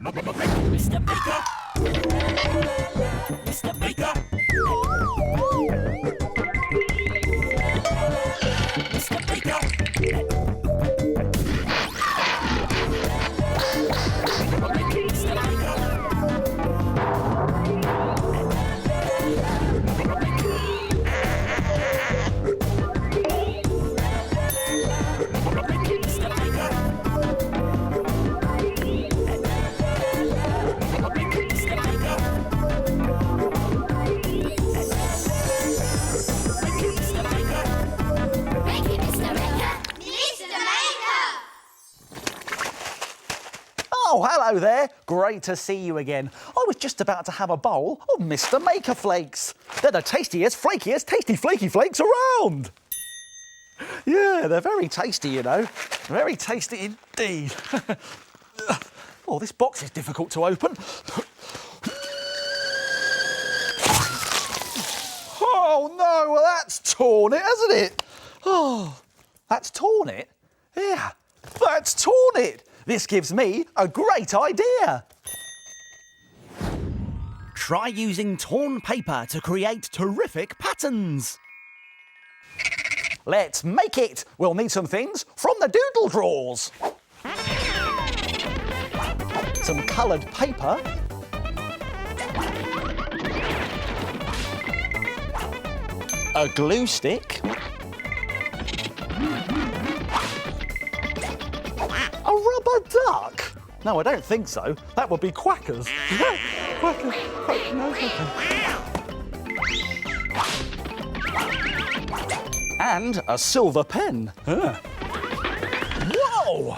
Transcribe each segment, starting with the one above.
Mr. Baker. Mr. Baker. Mr. Baker. Oh, hello there. Great to see you again. I was just about to have a bowl of Mr. Maker Flakes. They're the tastiest, flakiest, tasty flaky flakes around. Yeah, they're very tasty, you know. Very tasty indeed. Oh, this box is difficult to open. Oh, no, well, that's torn it, hasn't it? Oh, that's torn it? Yeah, that's torn it. This gives me a great idea. Try using torn paper to create terrific patterns. Let's make it. We'll need some things from the doodle drawers. Some coloured paper. A glue stick. A rubber duck? No, I don't think so. That would be Quackers. Quackers. No, and a silver pen. Whoa!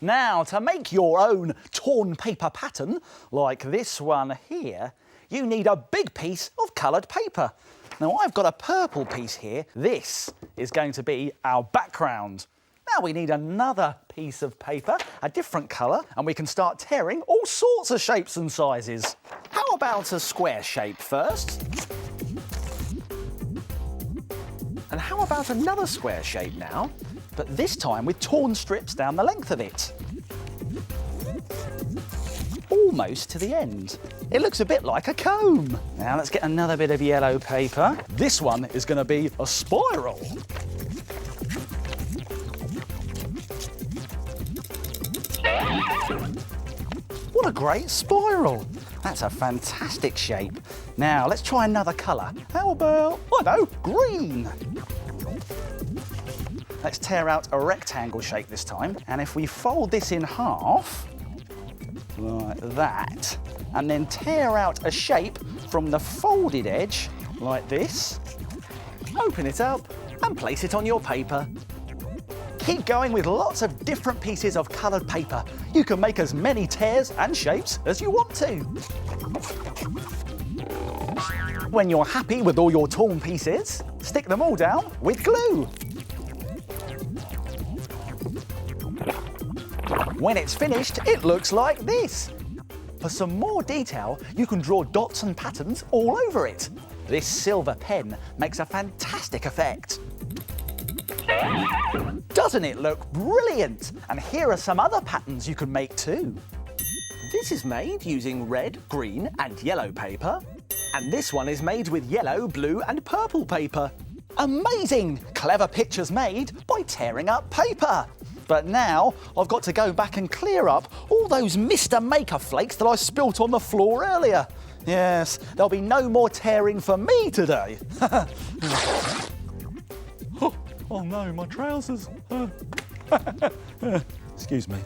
Now, to make your own torn paper pattern, like this one here, you need a big piece of coloured paper. Now, I've got a purple piece here. This is going to be our background. Now we need another piece of paper, a different colour, and we can start tearing all sorts of shapes and sizes. How about a square shape first? And how about another square shape now, but this time with torn strips down the length of it? Almost to the end. It looks a bit like a comb. Now let's get another bit of yellow paper. This one is going to be a spiral. What a great spiral. That's a fantastic shape. Now, let's try another colour. How about, I know, green? Let's tear out a rectangle shape this time. And if we fold this in half, like that, and then tear out a shape from the folded edge, like this, open it up and place it on your paper. Keep going with lots of different pieces of coloured paper. You can make as many tears and shapes as you want to. When you're happy with all your torn pieces, stick them all down with glue. When it's finished, it looks like this. For some more detail, you can draw dots and patterns all over it. This silver pen makes a fantastic effect. Doesn't it look brilliant? And here are some other patterns you can make too. This is made using red, green and yellow paper. And this one is made with yellow, blue and purple paper. Amazing! Clever pictures made by tearing up paper. But now I've got to go back and clear up all those Mr. Maker flakes that I spilt on the floor earlier. Yes, there'll be no more tearing for me today. Oh no, my trousers. Excuse me.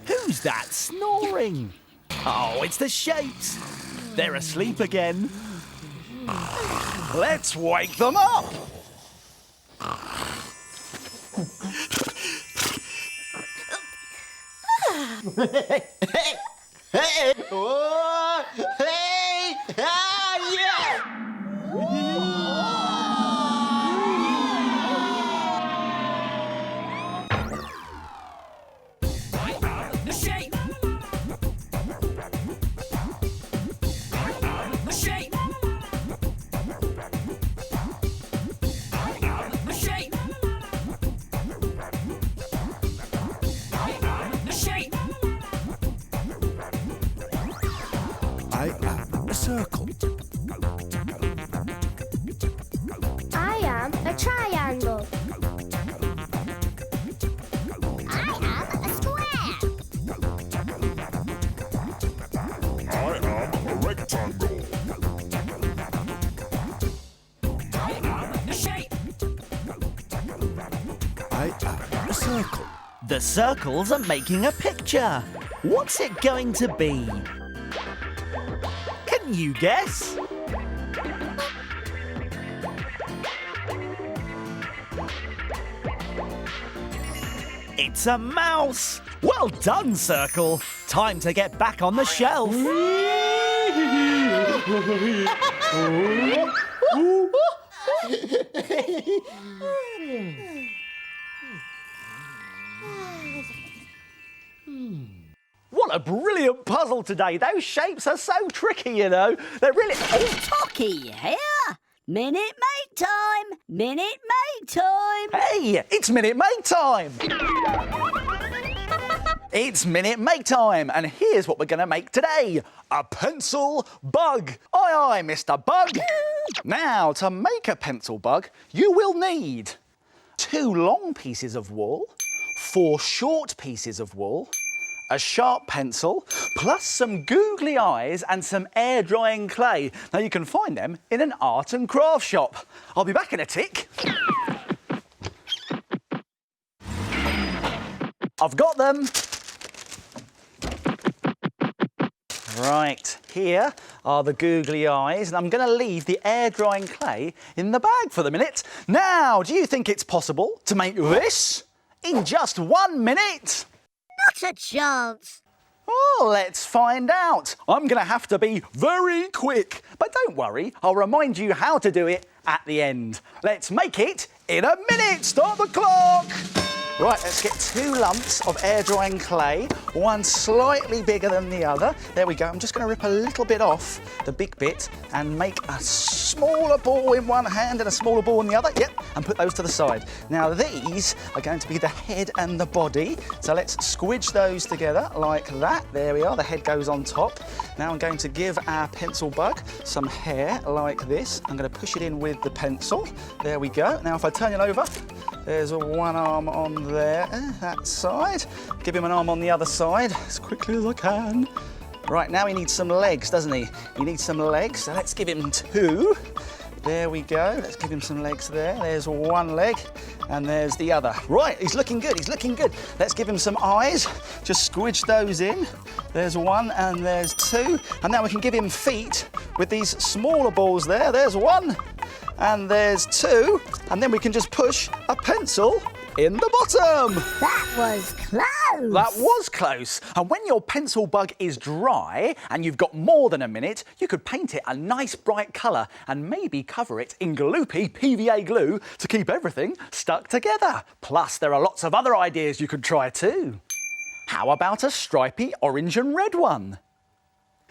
Who's that snoring? Oh, it's the shapes. They're asleep again. Let's wake them up. a circle. I am a triangle. I am a square. I am a rectangle. I am a shape. I am a circle. The circles are making a picture. What's it going to be? Can you guess? It's a mouse. Well done, Circle. Time to get back on the shelf. What a brilliant puzzle today. Those shapes are so tricky, you know. They're really... Tocky here. Minute Maid time. Minute Maid time. Hey, it's Minute Maid time. It's Minute Maid time, and here's what we're going to make today. A pencil bug. Aye, aye, Mr. Bug. Now, to make a pencil bug, you will need 2 long pieces of wool, 4 short pieces of wool, a sharp pencil, plus some googly eyes and some air-drying clay. Now, you can find them in an art and craft shop. I'll be back in a tick. I've got them. Right, here are the googly eyes, and I'm going to leave the air-drying clay in the bag for the minute. Now, do you think it's possible to make this in just 1 minute? Not a chance. Oh, let's find out. I'm going to have to be very quick. But don't worry, I'll remind you how to do it at the end. Let's make it in a minute. Start the clock. Right, let's get 2 lumps of air-drying clay, one slightly bigger than the other. There we go. I'm just going to rip a little bit off the big bit and make a smaller ball in one hand and a smaller ball in the other. Yep, and put those to the side. Now, these are going to be the head and the body. So let's squidge those together like that. There we are. The head goes on top. Now I'm going to give our pencil bug some hair like this. I'm going to push it in with the pencil. There we go. Now, if I turn it over, there's one arm on there, that side. Give him an arm on the other side as quickly as I can. Right, now he needs some legs, doesn't he? He needs some legs, so let's give him 2. There we go. Let's give him some legs there. There's one leg, and there's the other. Right, he's looking good, he's looking good. Let's give him some eyes. Just squidge those in. There's 1 and there's 2. And now we can give him feet with these smaller balls there. There's 1 and there's 2. And then we can just push a pencil in the bottom. That was close. That was close. And when your pencil bug is dry and you've got more than a minute, you could paint it a nice bright colour and maybe cover it in gloopy PVA glue to keep everything stuck together. Plus, there are lots of other ideas you could try too. How about a stripy orange and red one?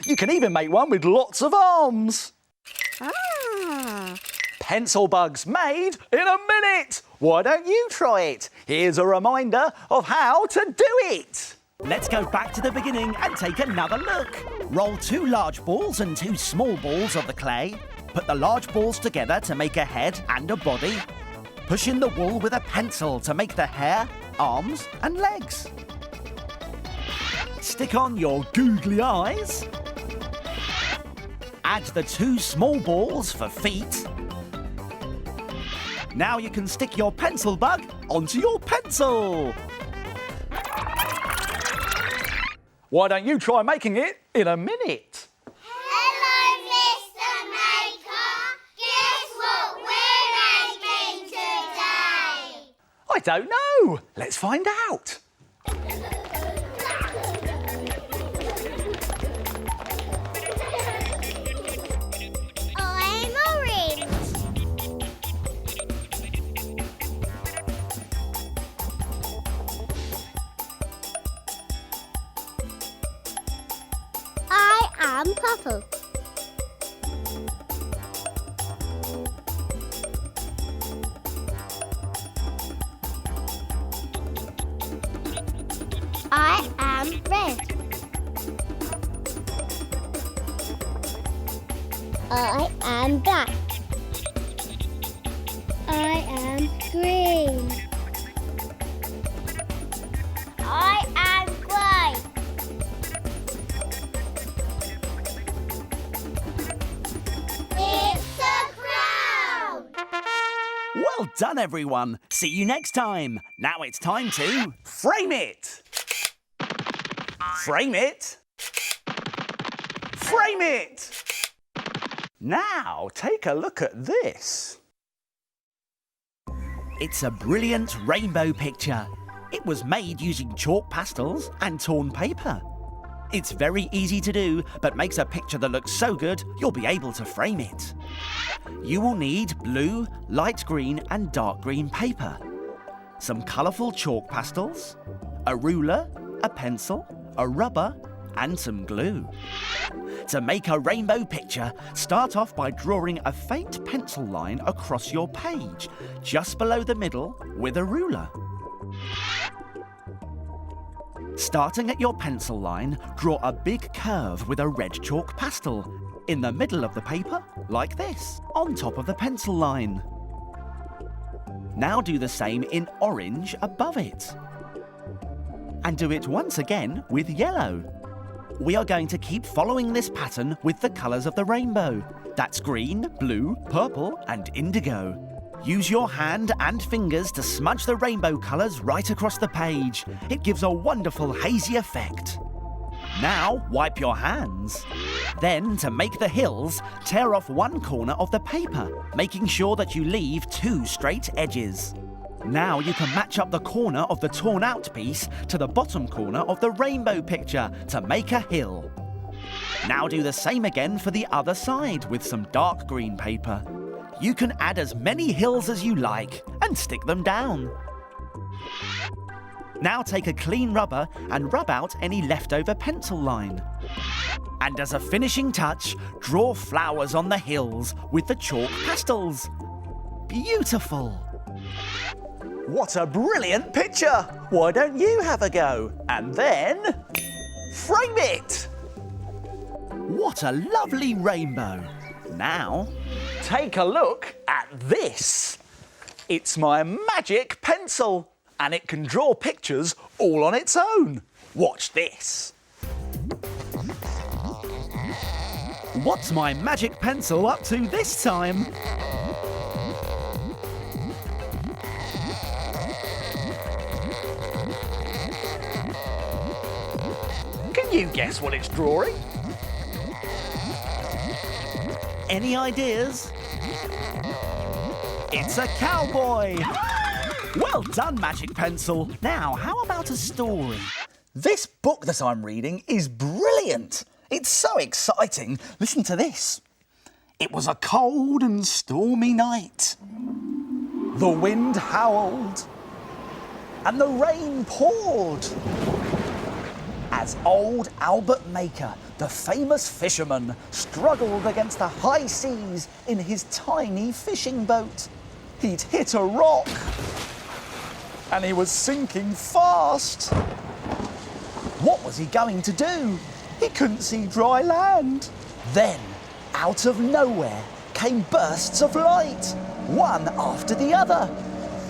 You can even make one with lots of arms. Ah. Pencil bugs made in a minute. Why don't you try it? Here's a reminder of how to do it. Let's go back to the beginning and take another look. Roll 2 large balls and 2 small balls of the clay. Put the large balls together to make a head and a body. Push in the wool with a pencil to make the hair, arms and legs. Stick on your googly eyes. Add the 2 small balls for feet. Now you can stick your pencil bug onto your pencil. Why don't you try making it in a minute? Hello, Mr. Maker. Guess what we're making today? I don't know. Let's find out. I'm orange. I am purple. I am red. I am black. I am green. I am grey. It's a crown. Well done, everyone. See you next time. Now it's time to frame it. Frame it. Frame it. Now take a look at this. It's a brilliant rainbow picture. It was made using chalk pastels and torn paper. It's very easy to do, but makes a picture that looks so good, you'll be able to frame it. You will need blue, light green and dark green paper, some colourful chalk pastels, a ruler, a pencil, a rubber and some glue. To make a rainbow picture, start off by drawing a faint pencil line across your page, just below the middle with a ruler. Starting at your pencil line, draw a big curve with a red chalk pastel in the middle of the paper, like this, on top of the pencil line. Now do the same in orange above it. And do it once again with yellow. We are going to keep following this pattern with the colours of the rainbow. That's green, blue, purple and indigo. Use your hand and fingers to smudge the rainbow colours right across the page. It gives a wonderful hazy effect. Now wipe your hands. Then, to make the hills, tear off one corner of the paper, making sure that you leave 2 straight edges. Now you can match up the corner of the torn out piece to the bottom corner of the rainbow picture to make a hill. Now do the same again for the other side with some dark green paper. You can add as many hills as you like and stick them down. Now take a clean rubber and rub out any leftover pencil line. And as a finishing touch, draw flowers on the hills with the chalk pastels. Beautiful! What a brilliant picture! Why don't you have a go? And then frame it! What a lovely rainbow! Now, take a look at this. It's my magic pencil, and it can draw pictures all on its own. Watch this. What's my magic pencil up to this time? Can you guess what it's drawing? Any ideas? It's a cowboy! Well done, Magic Pencil. Now, how about a story? This book that I'm reading is brilliant. It's so exciting. Listen to this. It was a cold and stormy night. The wind howled and the rain poured. As old Albert Maker, the famous fisherman, struggled against the high seas in his tiny fishing boat. He'd hit a rock and he was sinking fast. What was he going to do? He couldn't see dry land. Then, out of nowhere, came bursts of light, one after the other.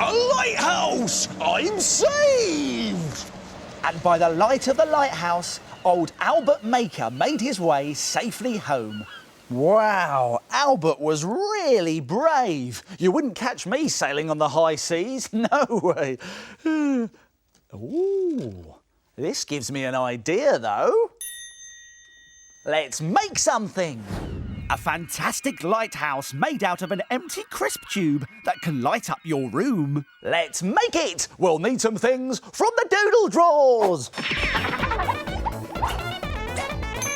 A lighthouse! I'm saved! And by the light of the lighthouse, old Albert Maker made his way safely home. Wow, Albert was really brave. You wouldn't catch me sailing on the high seas, no way. Ooh, this gives me an idea though. Let's make something. A fantastic lighthouse made out of an empty crisp tube that can light up your room. Let's make it! We'll need some things from the doodle drawers.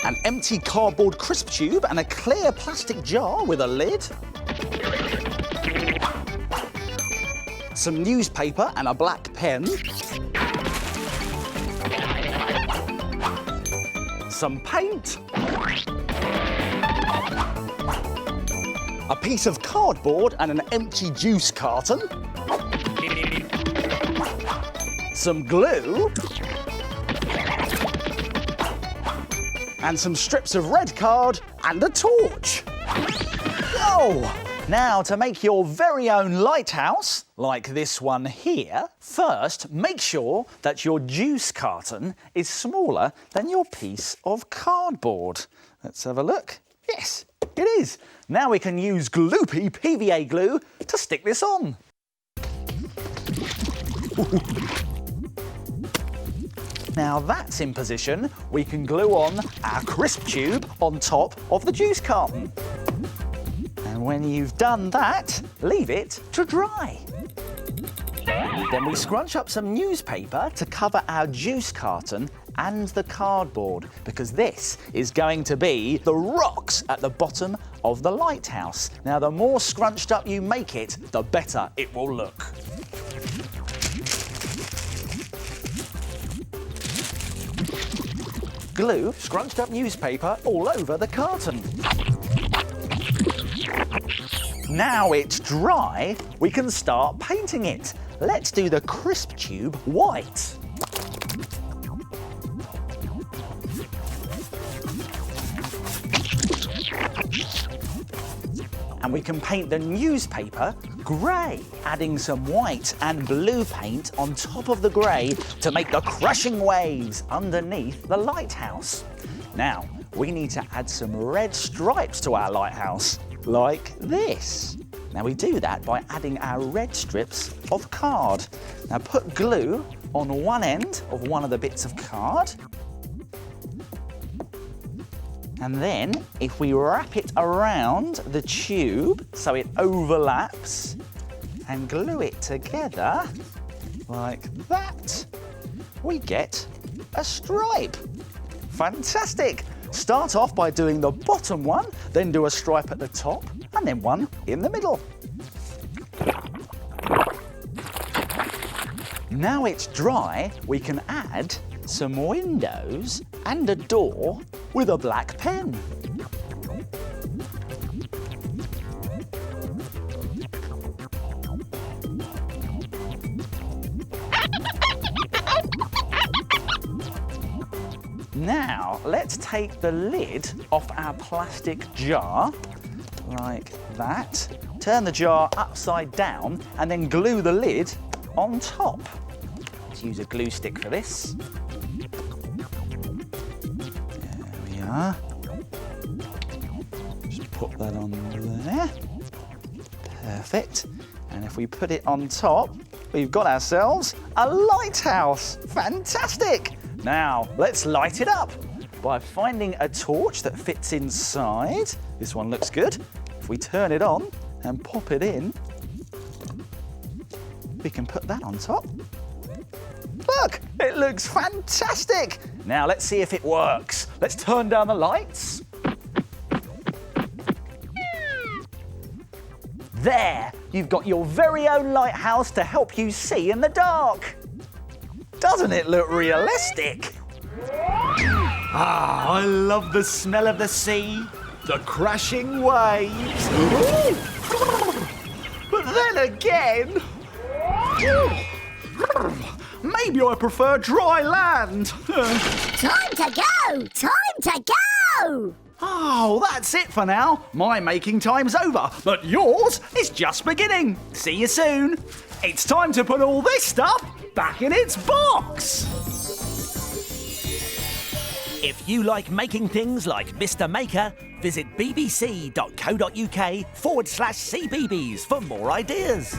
An empty cardboard crisp tube and a clear plastic jar with a lid. Some newspaper and a black pen. Some paint. A piece of cardboard and an empty juice carton. Some glue. And some strips of red card and a torch. Oh! Now, to make your very own lighthouse, like this one here, first make sure that your juice carton is smaller than your piece of cardboard. Let's have a look. Yes, it is. Now we can use gloopy PVA glue to stick this on. Now that's in position, we can glue on our crisp tube on top of the juice carton. And when you've done that, leave it to dry. Then we scrunch up some newspaper to cover our juice carton and the cardboard, because this is going to be the rocks at the bottom of the lighthouse. Now, the more scrunched up you make it, the better it will look. Glue scrunched up newspaper all over the carton. Now it's dry, we can start painting it. Let's do the crisp tube white. And we can paint the newspaper grey, adding some white and blue paint on top of the grey to make the crashing waves underneath the lighthouse. Now, we need to add some red stripes to our lighthouse, like this. Now we do that by adding our red strips of card. Now put glue on one end of one of the bits of card. And then, if we wrap it around the tube so it overlaps and glue it together like that, we get a stripe. Fantastic! Start off by doing the bottom one, then do a stripe at the top, and then one in the middle. Now it's dry, we can add some windows and a door with a black pen. Now, let's take the lid off our plastic jar, like that. Turn the jar upside down and then glue the lid on top. Let's use a glue stick for this. There we are. Just put that on there. Perfect. And if we put it on top, we've got ourselves a lighthouse. Fantastic! Now, let's light it up by finding a torch that fits inside. This one looks good. If we turn it on and pop it in, we can put that on top. Look, it looks fantastic. Now, let's see if it works. Let's turn down the lights. There, you've got your very own lighthouse to help you see in the dark. Doesn't it look realistic? Ah, I love the smell of the sea, the crashing waves. But then again, maybe I prefer dry land. Time to go! Time to go! Oh, that's it for now. My making time's over, but yours is just beginning. See you soon. It's time to put all this stuff back in its box. If you like making things like Mr. Maker, visit bbc.co.uk/CBeebies for more ideas.